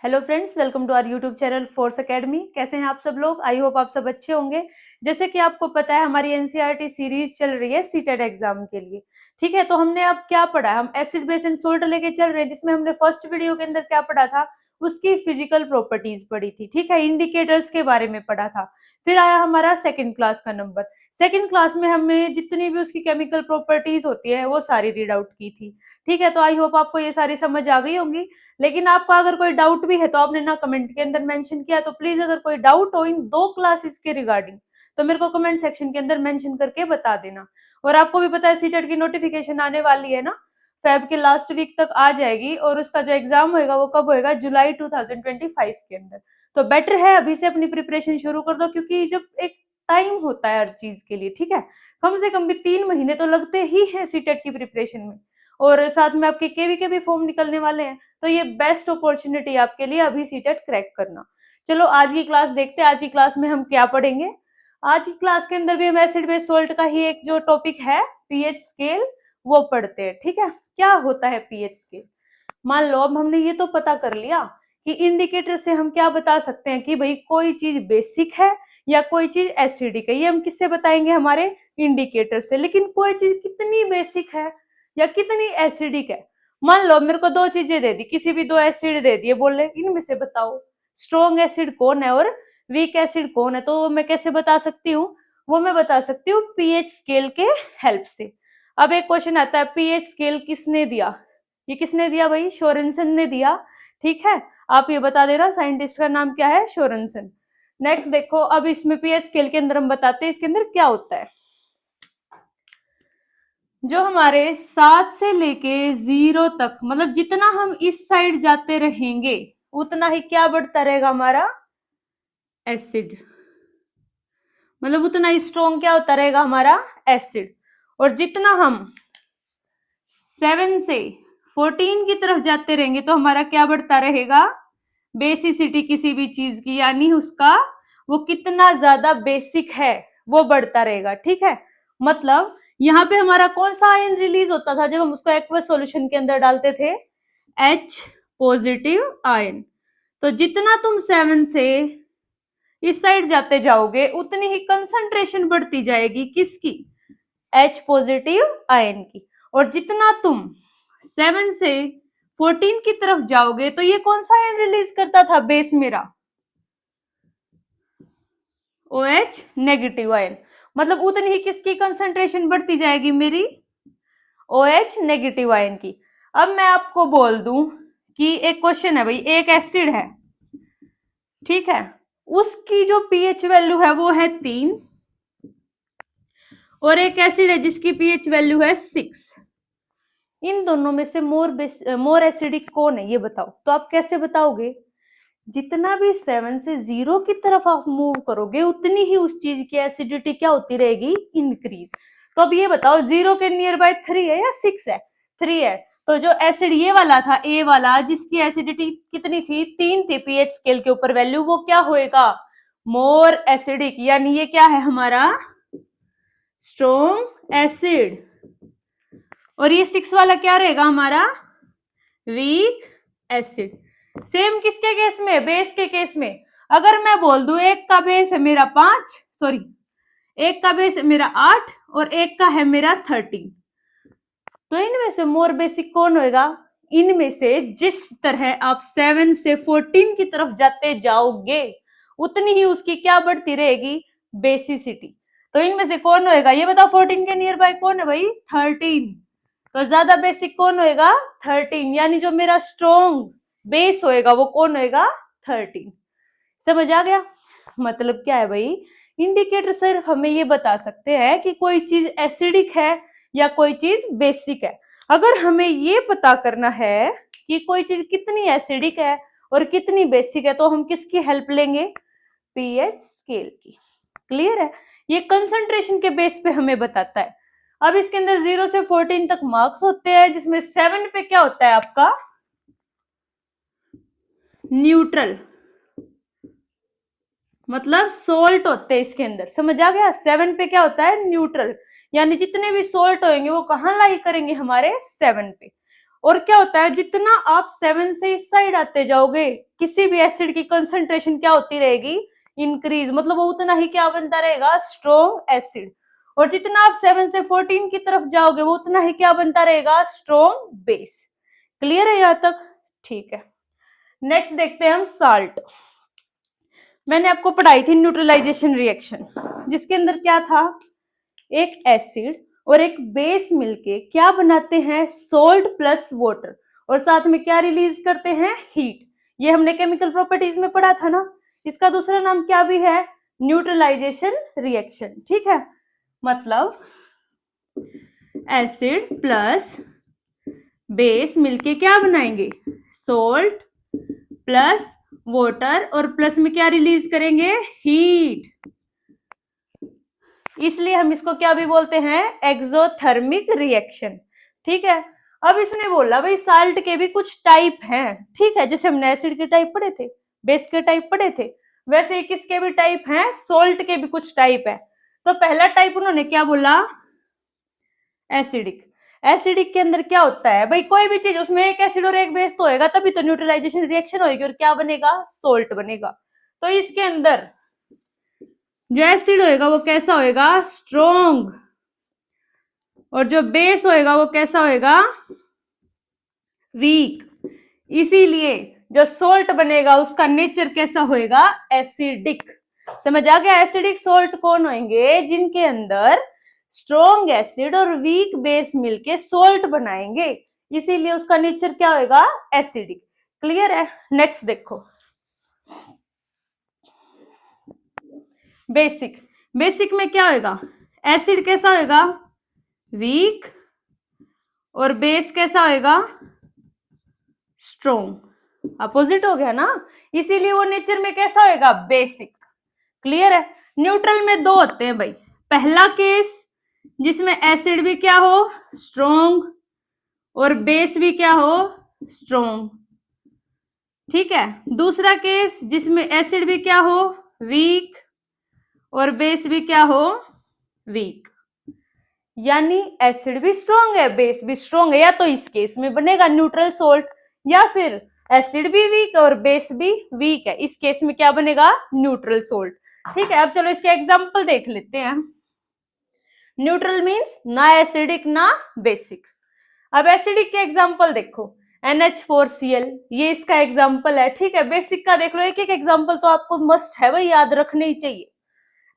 Hello friends, welcome to our YouTube channel Force Academy. कैसे हैं आप सब लोग? आई होप आप सब अच्छे होंगे। जैसे कि आपको पता है, हमारी एनसीईआरटी सीरीज चल रही है सीटेट एग्जाम के लिए। ठीक है, तो हमने अब क्या पढ़ा? हम एसिड बेस एंड सोल्ट लेके चल रहे हैं, जिसमें हमने फर्स्ट वीडियो के अंदर क्या पढ़ा था, उसकी फिजिकल प्रॉपर्टीज पढ़ी थी। ठीक है, इंडिकेटर्स के बारे में पढ़ा था। फिर आया हमारा सेकेंड क्लास का नंबर। सेकेंड क्लास में हमें जितनी भी उसकी केमिकल प्रॉपर्टीज होती है वो सारी रीड आउट की थी। ठीक है, तो आई होप आपको ये सारी समझ आ गई होंगी। लेकिन आपका अगर कोई डाउट भी है तो आपने ना कमेंट के अंदर मेंशन किया, तो प्लीज अगर कोई डाउट हो इन दो क्लासेस के रिगार्डिंग तो मेरे को कमेंट सेक्शन के अंदर मेंशन करके बता देना। और आपको भी पता है सीटेट की नोटिफिकेशन आने वाली है ना, फेब के लास्ट वीक तक आ जाएगी, और उसका जो एग्जाम होगा वो कब होएगा? जुलाई 2025 के अंदर। तो बेटर है अभी से अपनी प्रिपरेशन शुरू कर दो, क्योंकि जब एक टाइम होता है हर चीज के लिए। ठीक है, कम से कम भी 3 महीने तो लगते ही हैं सीटेट की प्रिपरेशन में, और साथ में आपके केवी के भी फॉर्म निकलने वाले हैं। तो ये बेस्ट अपॉर्चुनिटी आपके लिए अभी सीटेट क्रैक करना। चलो आज की क्लास देखते हैं, आज की क्लास में हम क्या पढ़ेंगे। आज की क्लास के अंदर भी हम एसिड बेस सोल्ट का ही एक जो टॉपिक है, पीएच स्केल, वो पढ़ते हैं। ठीक है, क्या होता है पीएच स्केल? मान लो अब हमने ये तो पता कर लिया कि इंडिकेटर से हम क्या बता सकते हैं कि भाई कोई चीज बेसिक है या कोई चीज एसिडिक है। ये हम किससे बताएंगे? हमारे इंडिकेटर से। लेकिन कोई चीज कितनी बेसिक है या कितनी एसिडिक है? मान लो मेरे को दो चीजें दे दी, किसी भी दो एसिड दे दिए, बोले इनमें से बताओ स्ट्रॉन्ग एसिड कौन है और वीक एसिड कौन है। तो मैं कैसे बता सकती हूँ? वो मैं बता सकती हूँ पीएच स्केल के हेल्प से। अब एक क्वेश्चन आता है, पीएच स्केल किसने दिया? ये किसने दिया भाई? शोरेंसन ने दिया। ठीक है, आप ये बता देना साइंटिस्ट का नाम क्या है? शोरेंसन। नेक्स्ट देखो, अब इसमें पीएच स्केल के अंदर हम बताते हैं इसके अंदर क्या होता है। जो हमारे 7 से लेके 0 तक, मतलब जितना हम इस साइड जाते रहेंगे उतना ही क्या बढ़ता रहेगा? हमारा एसिड। मतलब उतना ही स्ट्रॉन्ग क्या होता रहेगा? हमारा एसिड। और जितना हम 7 से 14 की तरफ जाते रहेंगे तो हमारा क्या बढ़ता रहेगा? बेसिसिटी किसी भी चीज की, यानी उसका वो कितना ज्यादा बेसिक है वो बढ़ता रहेगा। ठीक है, मतलब यहाँ पे हमारा कौन सा आयन रिलीज होता था जब हम उसको एक्वस सॉल्यूशन के अंदर डालते थे? H positive ion. तो जितना तुम 7 से इस साइड जाते जाओगे उतनी ही कंसंट्रेशन बढ़ती जाएगी किसकी? H पॉजिटिव आयन की। और जितना तुम 7 से 14 की तरफ जाओगे तो ये कौन सा आयन रिलीज करता था बेस मेरा? OH negative ion. मतलब उतनी ही किसकी कंसंट्रेशन बढ़ती जाएगी? मेरी OH नेगेटिव आयन की। अब मैं आपको बोल दूं कि एक क्वेश्चन है भाई, एक एसिड है, ठीक है, उसकी जो पीएच वैल्यू है वो है 3, और एक एसिड है जिसकी पीएच वैल्यू है 6। इन दोनों में से मोर एसिडिक कौन है? ये बताओ। तो आप कैसे बताओगे? जितना भी 7 से 0 की तरफ आप मूव करोगे उतनी ही उस चीज की एसिडिटी क्या होती रहेगी? इंक्रीज। तो अब ये बताओ, 0 के नियर बाय 3 है या 6 है? 3 है। तो जो एसिड ये वाला था, ए वाला, जिसकी एसिडिटी कितनी थी? 3 थी पीएच स्केल के ऊपर वैल्यू, वो क्या होएगा? More acidic. यानी ये क्या है? हमारा स्ट्रॉन्ग एसिड। और ये 6 वाला क्या रहेगा? हमारा वीक एसिड। सेम किसके केस में? बेस के केस में। अगर मैं बोल दूं एक का बेस है मेरा 5, सॉरी, एक का बेस है मेरा 8 और एक का है मेरा 13, तो इनमें से मोर बेसिक कौन होएगा? इनमें से जिस तरह आप 7 से 14 की तरफ जाते जाओगे उतनी ही उसकी क्या बढ़ती रहेगी? बेसिसिटी। तो इनमें से कौन होएगा? ये बताओ, 14 के नियर बाय कौन है भाई? 13। तो ज्यादा बेसिक कौन होएगा? 13। यानी जो मेरा स्ट्रॉन्ग बेस होएगा वो कौन होएगा? 13। समझ आ गया? मतलब क्या है भाई, इंडिकेटर सिर्फ हमें ये बता सकते हैं कि कोई चीज एसिडिक है या कोई चीज बेसिक है। अगर हमें ये पता करना है कि कोई चीज कितनी एसिडिक है और कितनी बेसिक है तो हम किसकी हेल्प लेंगे? पीएच स्केल की। क्लियर है? ये कंसंट्रेशन के बेस पे हमें बताता है। अब इसके अंदर 0 से 14 तक मार्क्स होते हैं, जिसमें 7 पे क्या होता है आपका? न्यूट्रल, मतलब सोल्ट होते हैं इसके अंदर। समझ आ गया? 7 पे क्या होता है? न्यूट्रल। यानी जितने भी सोल्ट होंगे वो कहां लाई करेंगे? हमारे 7 पे। और क्या होता है, जितना आप 7 से इस साइड आते जाओगे किसी भी एसिड की कंसंट्रेशन क्या होती रहेगी, इंक्रीज, मतलब वो उतना ही क्या बनता रहेगा, स्ट्रॉन्ग एसिड। और जितना आप 7 से 14 की तरफ जाओगे वो उतना ही क्या बनता रहेगा, स्ट्रॉन्ग बेस। क्लियर है यहां तक? ठीक है, नेक्स्ट देखते हैं हम साल्ट। मैंने आपको पढ़ाई थी न्यूट्रलाइजेशन रिएक्शन, जिसके अंदर क्या था, एक एसिड और एक बेस मिलके क्या बनाते हैं, सोल्ट प्लस वाटर, और साथ में क्या रिलीज करते हैं, हीट। ये हमने केमिकल प्रॉपर्टीज में पढ़ा था ना। इसका दूसरा नाम क्या भी है, न्यूट्रलाइजेशन रिएक्शन। ठीक है, मतलब एसिड प्लस बेस मिलके क्या बनाएंगे, सोल्ट प्लस वाटर, और प्लस में क्या रिलीज करेंगे, हीट। इसलिए हम इसको क्या भी बोलते हैं, एक्सोथर्मिक रिएक्शन। ठीक है, अब इसने बोला भाई साल्ट के भी कुछ टाइप हैं। ठीक है, जैसे हमने एसिड के टाइप पढ़े थे, बेस के टाइप पढ़े थे, वैसे ही किसके भी टाइप हैं, सोल्ट के भी कुछ टाइप है। तो पहला टाइप उन्होंने क्या बोला, एसिडिक। एसिडिक के अंदर क्या होता है भाई, कोई भी चीज उसमें एक एसिड और एक बेस तो होगा, तभी तो न्यूट्रलाइजेशन रिएक्शन होगी और क्या बनेगा, सोल्ट बनेगा। तो इसके अंदर जो एसिड होएगा वो कैसा होएगा, स्ट्रॉन्ग, और जो बेस होएगा वो कैसा होएगा, वीक। इसीलिए जो सोल्ट बनेगा उसका नेचर कैसा होएगा, एसिडिक। समझ आ गया, एसिडिक सोल्ट कौन होंगे, जिनके अंदर स्ट्रॉन्ग एसिड और वीक बेस मिलके सोल्ट बनाएंगे, इसीलिए उसका नेचर क्या होएगा, एसिडिक। क्लियर है? नेक्स्ट देखो, बेसिक। बेसिक में क्या होएगा, एसिड कैसा होएगा, वीक, और बेस कैसा होएगा, स्ट्रॉन्ग। अपोजिट हो गया ना, इसीलिए वो नेचर में कैसा होएगा, बेसिक। क्लियर है? न्यूट्रल में दो होते हैं भाई, पहला केस जिसमें एसिड भी क्या हो, स्ट्रॉन्ग, और बेस भी क्या हो, स्ट्रॉन्ग। ठीक है, दूसरा केस जिसमें एसिड भी क्या हो, वीक, और बेस भी क्या हो, वीक। यानी एसिड भी स्ट्रॉन्ग है, बेस भी स्ट्रॉन्ग है, या तो इस केस में बनेगा न्यूट्रल सोल्ट, या फिर एसिड भी वीक और बेस भी वीक है, इस केस में क्या बनेगा, न्यूट्रल सोल्ट। ठीक है, अब चलो इसके एग्जांपल देख लेते हैं। न्यूट्रल मींस ना एसिडिक ना बेसिक। अब एसिडिक के एग्जांपल देखो, NH4Cl, ये इसका एग्जांपल है। ठीक है, बेसिक का देख लो, एक एक एग्जांपल तो आपको मस्ट है, वही याद रखने ही चाहिए।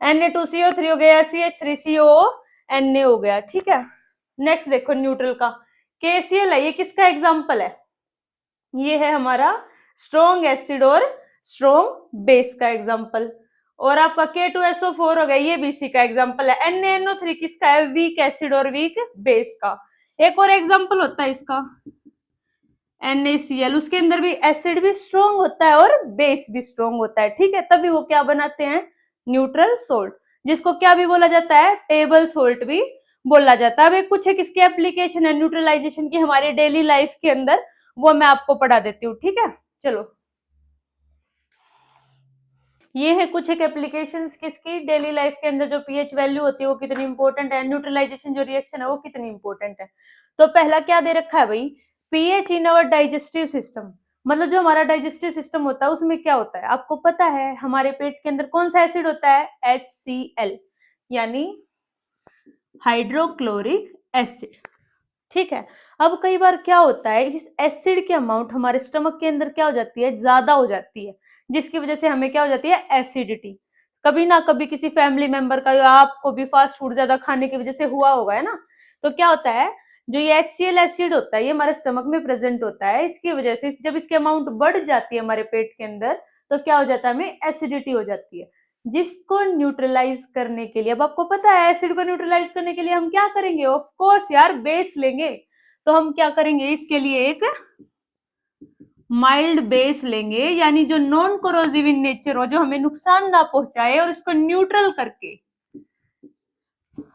Na2CO3 हो गया, CH3COO Na हो गया। ठीक है, नेक्स्ट देखो न्यूट्रल का, KCl है, ये किसका एग्जांपल है, ये है हमारा स्ट्रॉन्ग एसिड और स्ट्रॉन्ग बेस का एग्जांपल। और आपका K2SO4 हो गया, ये भी इसी का एग्जांपल है। NaNO3 किसका है, वीक एसिड और वीक बेस का। एक और एग्जांपल होता है इसका, NaCl, उसके अंदर भी एसिड भी स्ट्रॉन्ग होता है और बेस भी स्ट्रॉन्ग होता है। ठीक है, तभी वो क्या बनाते हैं, न्यूट्रल सोल्ट, जिसको क्या भी बोला जाता है, टेबल सोल्ट भी बोला जाता है। अब एक कुछ एक इसके एप्लीकेशन है न्यूट्रलाइजेशन की हमारी डेली लाइफ के अंदर, वो मैं आपको पढ़ा देती हूँ। ठीक है, चलो ये है कुछ एक एप्लीकेशंस किसकी, डेली लाइफ के अंदर जो पीएच वैल्यू होती है वो कितनी इंपॉर्टेंट है, न्यूट्रलाइजेशन जो रिएक्शन है वो कितनी इंपॉर्टेंट है। तो पहला क्या दे रखा है भाई, पीएच इन अवर डाइजेस्टिव सिस्टम, मतलब जो हमारा डाइजेस्टिव सिस्टम होता है उसमें क्या होता है, आपको पता है हमारे पेट के अंदर कौन सा एसिड होता है, HCl, यानी हाइड्रोक्लोरिक एसिड। ठीक है, अब कई बार क्या होता है, इस एसिड की अमाउंट हमारे स्टमक के अंदर क्या हो जाती है, ज्यादा हो जाती है, जिसकी वजह से हमें क्या हो जाती है, एसिडिटी। कभी ना कभी किसी फैमिली मेंबर का या आपको भी फास्ट फूड ज्यादा खाने की वजह से हुआ होगा, है ना। तो क्या होता है, जो ये HCl एसिड होता है ये हमारे स्टमक में प्रेजेंट होता है, इसकी वजह से जब इसकी अमाउंट बढ़ जाती है हमारे पेट के अंदर तो क्या हो जाता है, हमें एसिडिटी हो जाती है, जिसको न्यूट्रलाइज करने के लिए, अब आपको पता है एसिड को न्यूट्रलाइज करने के लिए हम क्या करेंगे, ऑफ कोर्स यार बेस लेंगे। तो हम क्या करेंगे, इसके लिए एक माइल्ड बेस लेंगे, यानी जो नॉन कोरोसिव इन नेचर हो, जो हमें नुकसान ना पहुंचाए, और इसको न्यूट्रल करके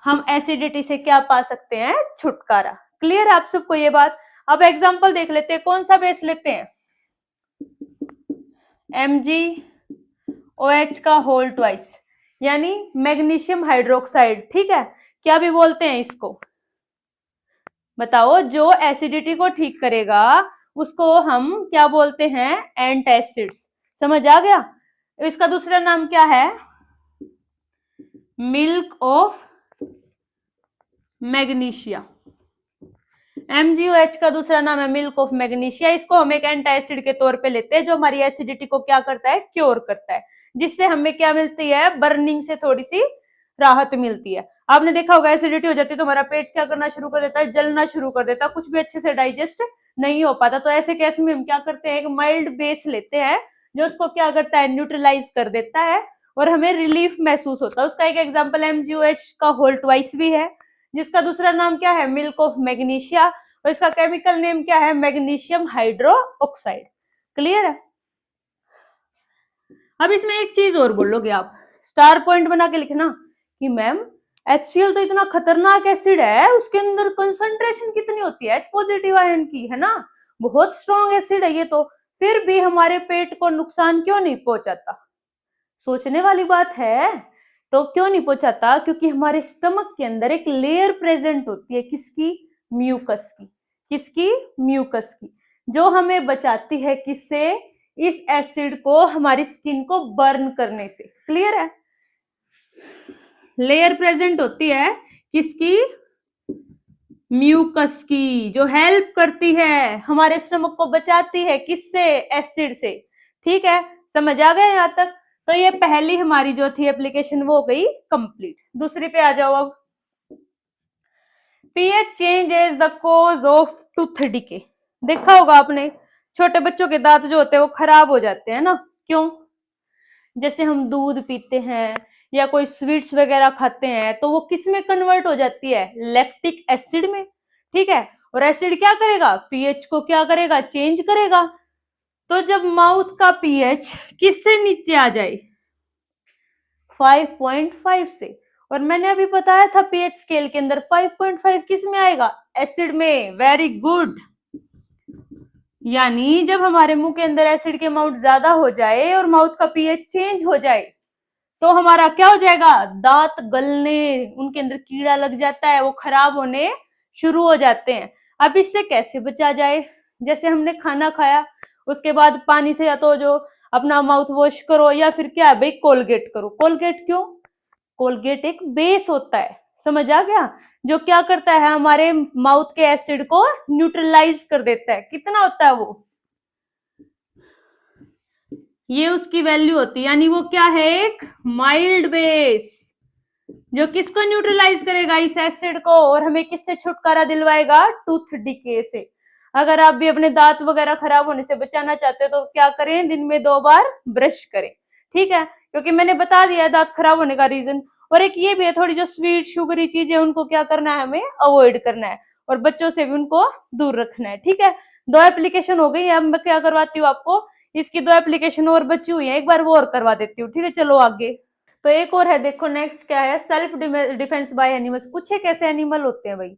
हम एसिडिटी से क्या पा सकते हैं, छुटकारा। क्लियर है आप सबको ये बात? अब एग्जांपल देख लेते हैं, कौन सा बेस लेते हैं, MgOH का होल ट्वाइस, यानी मैग्नीशियम हाइड्रोक्साइड। ठीक है, क्या भी बोलते हैं इसको, बताओ, जो एसिडिटी को ठीक करेगा उसको हम क्या बोलते हैं? एंटासिड्स। समझ आ गया? इसका दूसरा नाम क्या है? Milk of magnesia. MgOH का दूसरा नाम है मिल्क ऑफ मैग्नीशिया। इसको हम एक एंटासिड के तौर पे लेते हैं, जो हमारी एसिडिटी को क्या करता है? क्योर करता है, जिससे हमें क्या मिलती है? बर्निंग से थोड़ी सी राहत मिलती है। आपने देखा होगा एसिडिटी हो जाती है तो हमारा पेट क्या करना शुरू कर देता है? जलना शुरू कर देता है, कुछ भी अच्छे से डाइजेस्ट नहीं हो पाता। तो ऐसे केस में हम क्या करते हैं? एक माइल्ड बेस लेते हैं जो उसको क्या करता है? न्यूट्रलाइज कर देता है और हमें रिलीफ महसूस होता है। उसका एक एग्जाम्पल MgOH का होल ट्वाइस भी है, जिसका दूसरा नाम क्या है? मिल्क ऑफ मैग्नीशिया, और इसका केमिकल नेम क्या है? Magnesium hydroxide. क्लियर है? अब इसमें एक चीज और बोलोगे आप, स्टार पॉइंट बना के लिखना कि मैम HCl तो इतना खतरनाक एसिड है, उसके अंदर कंसंट्रेशन कितनी होती है H पॉजिटिव आयन की, है ना, बहुत स्ट्रॉन्ग एसिड है ये तो, फिर भी हमारे पेट को नुकसान क्यों नहीं पहुंचाता? सोचने वाली बात है। तो क्यों नहीं पहुंचाता? क्योंकि हमारे स्टमक के अंदर एक लेयर प्रेजेंट होती है, किसकी? म्यूकस की। किसकी? म्यूकस की, जो हमें बचाती है किससे? इस एसिड को हमारी स्किन को बर्न करने से। क्लियर है? लेयर प्रेजेंट होती है किसकी? म्यूकस की, जो हेल्प करती है, हमारे स्टमक को बचाती है किससे? एसिड से। ठीक है, समझ आ गया यहां तक? तो ये पहली हमारी जो थी एप्लीकेशन वो हो गई कंप्लीट। दूसरी पे आ जाओ अब। PH change is the cause of tooth decay. देखा होगा आपने, छोटे बच्चों के दांत जो होते हैं वो खराब हो जाते हैं ना, क्यों? जैसे हम दूध पीते हैं या कोई स्वीट्स वगैरह खाते हैं तो वो किस में कन्वर्ट हो जाती है? लैक्टिक एसिड में। ठीक है, और एसिड क्या करेगा? पीएच को क्या करेगा? चेंज करेगा। तो जब माउथ का पीएच किससे नीचे आ जाए? 5.5 से। और मैंने अभी बताया था पीएच स्केल के अंदर 5.5 किस में आएगा? एसिड में। Very good. यानी जब हमारे मुंह के अंदर एसिड की अमाउंट ज्यादा हो जाए और माउथ का पीएच चेंज हो जाए तो हमारा क्या हो जाएगा? दांत गलने, उनके अंदर कीड़ा लग जाता है, वो खराब होने शुरू हो जाते हैं। अब इससे कैसे बचा जाए? जैसे हमने खाना खाया उसके बाद पानी से या तो जो अपना माउथ वॉश करो या फिर क्या है भाई, कोलगेट करो। कोलगेट क्यों? कोलगेट एक बेस होता है, समझ आ गया, जो क्या करता है? हमारे माउथ के एसिड को न्यूट्रलाइज कर देता है। कितना होता है वो? ये उसकी वैल्यू होती है, यानी वो क्या है? एक माइल्ड बेस, जो किसको न्यूट्रलाइज करेगा? इस एसिड को, और हमें किससे छुटकारा दिलवाएगा? टूथ डिके से। अगर आप भी अपने दांत वगैरह खराब होने से बचाना चाहते हो तो क्या करें? दिन में 2 बार ब्रश करें। ठीक है, क्योंकि मैंने बता दिया है दांत खराब होने का रीजन। और एक ये भी है, थोड़ी जो स्वीट शुगरी चीजें उनको क्या करना है? हमें अवॉइड करना है, और बच्चों से भी उनको दूर रखना है। ठीक है, 2 एप्लीकेशन हो गई। अब मैं क्या करवाती हूँ आपको, इसकी 2 एप्लीकेशन और बची हुई है, एक बार वो और करवा देती हूँ। ठीक है, चलो आगे। तो एक और है, देखो नेक्स्ट क्या है? Self defence by animals. कुछ एक ऐसे एनिमल होते हैं भाई,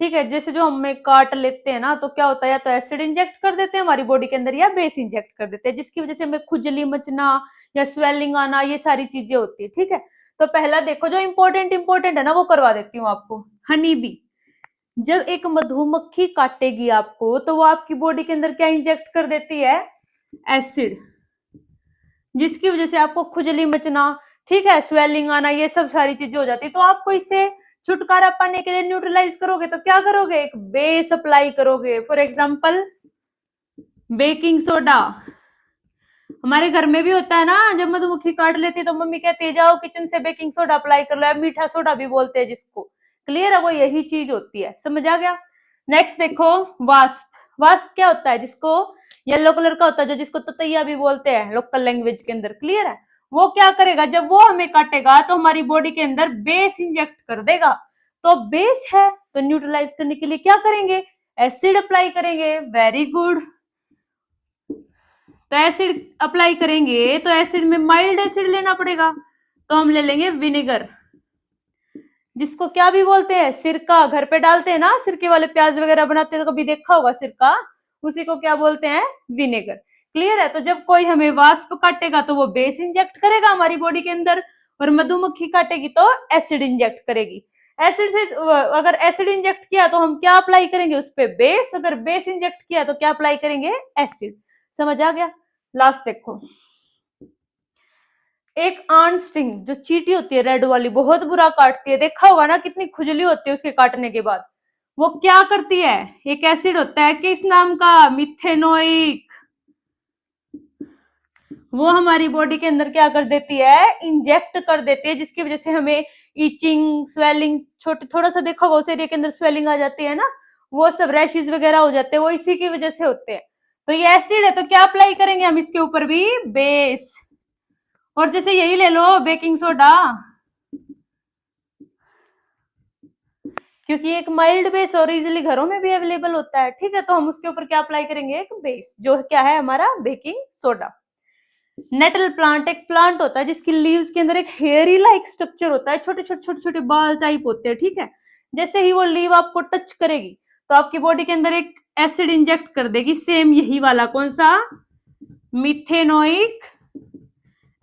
ठीक है, जैसे जो हमें काट लेते हैं ना, तो क्या होता है? या तो एसिड इंजेक्ट कर देते हैं हमारी बॉडी के अंदर या बेस इंजेक्ट कर देते हैं, जिसकी वजह से हमें खुजली मचना या स्वेलिंग आना, ये सारी चीजें होती है। ठीक है, तो पहला देखो, जो इंपॉर्टेंट है ना वो करवा देती हूँ आपको। हनी बी, जब एक मधुमक्खी काटेगी आपको तो वो आपकी बॉडी के अंदर क्या इंजेक्ट कर देती है? एसिड, जिसकी वजह से आपको खुजली मचना, ठीक है, स्वेलिंग आना, ये सब सारी चीजें हो जाती है। तो आपको इससे छुटकारा पाने के लिए न्यूट्रलाइज करोगे तो क्या करोगे? एक बेस अप्लाई करोगे। For example baking soda. हमारे घर में भी होता है ना, जब मधुमक्खी काट लेती है तो मम्मी कहती है जाओ किचन से बेकिंग सोडा अप्लाई कर लो, या मीठा सोडा भी बोलते हैं जिसको। क्लियर है? वो यही चीज होती है, समझ आ गया? नेक्स्ट देखो, वास्प। वास्प क्या होता है? जिसको येलो कलर का होता है, जो जिसको ततैया भी बोलते हैं लोकल लैंग्वेज के अंदर। क्लियर है? वो क्या करेगा? जब वो हमें काटेगा तो हमारी बॉडी के अंदर बेस इंजेक्ट कर देगा। तो बेस है तो न्यूट्रलाइज करने के लिए क्या करेंगे? एसिड अप्लाई करेंगे। Very good. तो एसिड अप्लाई करेंगे तो एसिड में माइल्ड एसिड लेना पड़ेगा, तो हम ले लेंगे विनेगर, जिसको क्या भी बोलते हैं? सिरका। घर पे डालते हैं ना सिरके वाले प्याज वगैरह बनाते हैं तो कभी देखा होगा सिरका, उसी को क्या बोलते हैं? विनेगर। क्लियर है? तो जब कोई हमें वास्प काटेगा तो वो बेस इंजेक्ट करेगा हमारी बॉडी के अंदर, और मधुमक्खी काटेगी तो एसिड इंजेक्ट करेगी। एसिड से अगर एसिड इंजेक्ट किया तो हम क्या अप्लाई करेंगे उस पे, बेस। अगर बेस इंजेक्ट किया तो क्या अप्लाई करेंगे, एसिड। समझ आ गया। लास्ट देखो, एक आंट स्टिंग, जो चींटी होती है रेड वाली, बहुत बुरा काटती है, देखा होगा ना कितनी खुजली होती है उसके काटने के बाद। वो क्या करती है, एक एसिड होता है किस नाम का, मिथेनोइक, वो हमारी बॉडी के अंदर क्या कर देती है, इंजेक्ट कर देती है, जिसकी वजह से हमें इचिंग, स्वेलिंग, छोटे थोड़ा सा देखा होगा उस एरिया के अंदर स्वेलिंग आ जाती है ना, वो सब रैशेज वगैरह हो जाते हैं, वो इसी की वजह से होते हैं। तो ये एसिड है तो क्या अप्लाई करेंगे हम इसके ऊपर भी, बेस। और जैसे यही ले लो बेकिंग सोडा, क्योंकि एक माइल्ड बेस और इजिली घरों में भी अवेलेबल होता है, ठीक है, तो हम उसके ऊपर क्या अप्लाई करेंगे, एक बेस, जो क्या है हमारा बेकिंग सोडा। नेटल प्लांट एक प्लांट होता है जिसकी लीव्स के अंदर एक हेयरी लाइक स्ट्रक्चर होता है, छोटे छोटे छोटे छोटे बाल टाइप होते हैं, ठीक है। जैसे ही वो लीव आपको टच करेगी तो आपकी बॉडी के अंदर एक एसिड इंजेक्ट कर देगी, सेम यही वाला, कौन सा, मिथेनोइक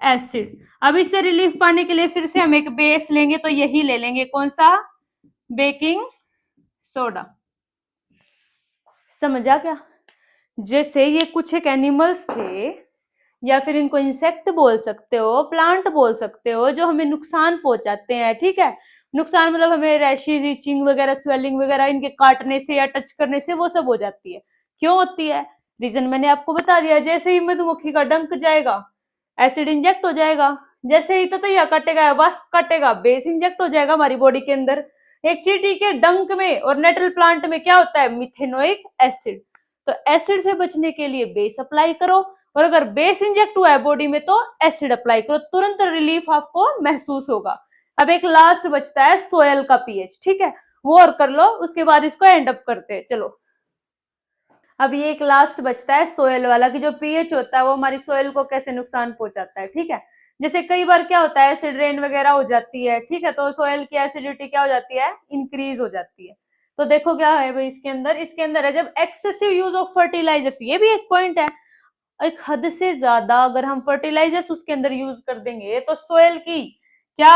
एसिड। अब इससे रिलीफ पाने के लिए फिर से हम एक बेस लेंगे, तो यही ले लेंगे, कौन सा, बेकिंग सोडा। समझ आ गया। जैसे ये कुछ एक एनिमल्स थे, या फिर इनको इंसेक्ट बोल सकते हो, प्लांट बोल सकते हो, जो हमें नुकसान पहुंचाते हैं, ठीक है। नुकसान मतलब हमें रैशेज, इचिंग वगैरह, स्वेलिंग वगैरह इनके काटने से या टच करने से वो सब हो जाती है। क्यों होती है, रीजन मैंने आपको बता दिया। जैसे ही मधुमक्खी का डंक जाएगा, एसिड इंजेक्ट हो जाएगा। जैसे ही ततैया काटेगा, वास्प काटेगा, बेस इंजेक्ट हो जाएगा हमारी बॉडी के अंदर। एक चींटी के डंक में और नेटल प्लांट में क्या होता है, मिथेनोइक एसिड। तो एसिड से बचने के लिए बेस अप्लाई करो, और अगर बेस इंजेक्ट हुआ है बॉडी में तो एसिड अप्लाई करो, तुरंत रिलीफ आपको महसूस होगा। अब एक लास्ट बचता है सोयल का पीएच, ठीक है, वो और कर लो, उसके बाद इसको एंड अप करते हैं। चलो, अब ये एक लास्ट बचता है सोयल वाला, कि जो पीएच होता है वो हमारी सोयल को कैसे नुकसान पहुंचाता है, ठीक है। जैसे कई बार क्या होता है, एसिड रेन वगैरह हो जाती है, ठीक है, तो सोयल की एसिडिटी क्या हो जाती है, इंक्रीज हो जाती है। तो देखो क्या है भाई इसके अंदर है, जब एक्सेसिव यूज ऑफ फर्टिलाइजर्स, ये भी एक पॉइंट है, एक हद से ज्यादा अगर हम फर्टिलाइजर्स उसके अंदर यूज कर देंगे तो सोयल की क्या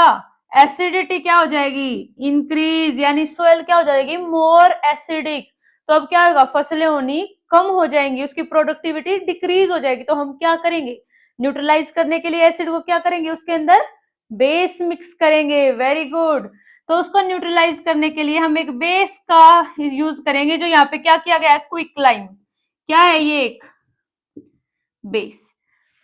एसिडिटी क्या हो जाएगी, इंक्रीज, यानी सोयल क्या हो जाएगी, मोर एसिडिक। तो अब क्या होगा, फसलें होनी कम हो जाएंगी, उसकी प्रोडक्टिविटी डिक्रीज हो जाएगी। तो हम क्या करेंगे, न्यूट्रलाइज करने के लिए एसिड को क्या करेंगे, उसके अंदर बेस मिक्स करेंगे। Very good. तो उसको न्यूट्रलाइज करने के लिए हम एक बेस का यूज करेंगे, जो यहाँ पे क्या किया गया है, क्विकलाइम। क्या है ये, एक बेस,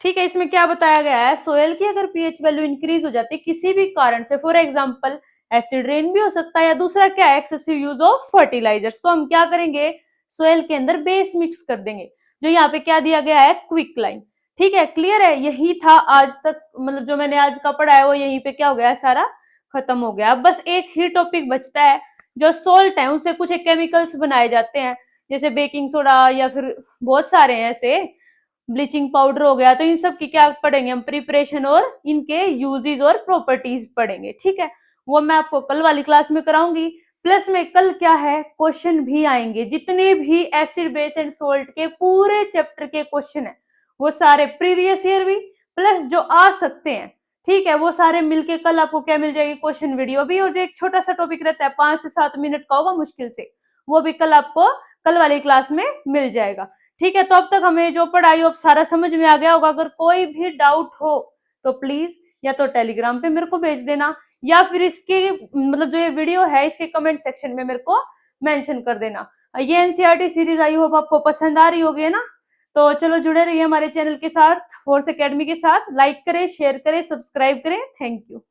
ठीक है। इसमें क्या बताया गया है, सोयल की अगर पीएच वैल्यू इंक्रीज हो जाती है किसी भी कारण से, फॉर एग्जांपल एसिड रेन भी हो सकता है, या दूसरा क्या है, एक्सेसिव यूज ऑफ फर्टिलाइजर्स, तो हम क्या करेंगे, सोयल के अंदर बेस मिक्स कर देंगे, जो यहाँ पे क्या दिया गया है, क्विकलाइम। ठीक है, क्लियर है। यही था आज तक, मतलब जो मैंने आज का पढ़ा है वो यहीं पे क्या हो गया, सारा खत्म हो गया। अब बस एक ही टॉपिक बचता है, जो सोल्ट है, उससे कुछ केमिकल्स बनाए जाते हैं, जैसे बेकिंग सोडा, या फिर बहुत सारे हैं ऐसे, ब्लीचिंग पाउडर हो गया। तो इन सब की क्या पढ़ेंगे हम, प्रिपरेशन और इनके यूजेस और प्रॉपर्टीज पढ़ेंगे, ठीक है। वो मैं आपको कल वाली क्लास में कराऊंगी। प्लस में कल क्या है, क्वेश्चन भी आएंगे, जितने भी एसिड बेस एंड सोल्ट के पूरे चैप्टर के क्वेश्चन है, वो सारे प्रीवियस ईयर भी, प्लस जो आ सकते हैं, ठीक है, वो सारे मिलके कल आपको क्या मिल जाएगी, क्वेश्चन वीडियो भी। और जो एक छोटा सा टॉपिक रहता है 5 से 7 मिनट का होगा मुश्किल से, वो भी कल आपको कल वाली क्लास में मिल जाएगा, ठीक है। तो अब तक हमें जो पढ़ाई अब सारा समझ में आ गया होगा। अगर कोई भी डाउट हो तो प्लीज या तो टेलीग्राम पे मेरे को भेज देना, या फिर इसके मतलब जो ये वीडियो है इसके कमेंट सेक्शन में मेरे को मेंशन कर देना। ये एनसीईआरटी सीरीज आई होप आपको पसंद आ रही होगी, है ना। तो चलो जुड़े रहिए हमारे चैनल के साथ, फोर्स एकेडमी के साथ। लाइक करें, शेयर करें, सब्सक्राइब करें। Thank you.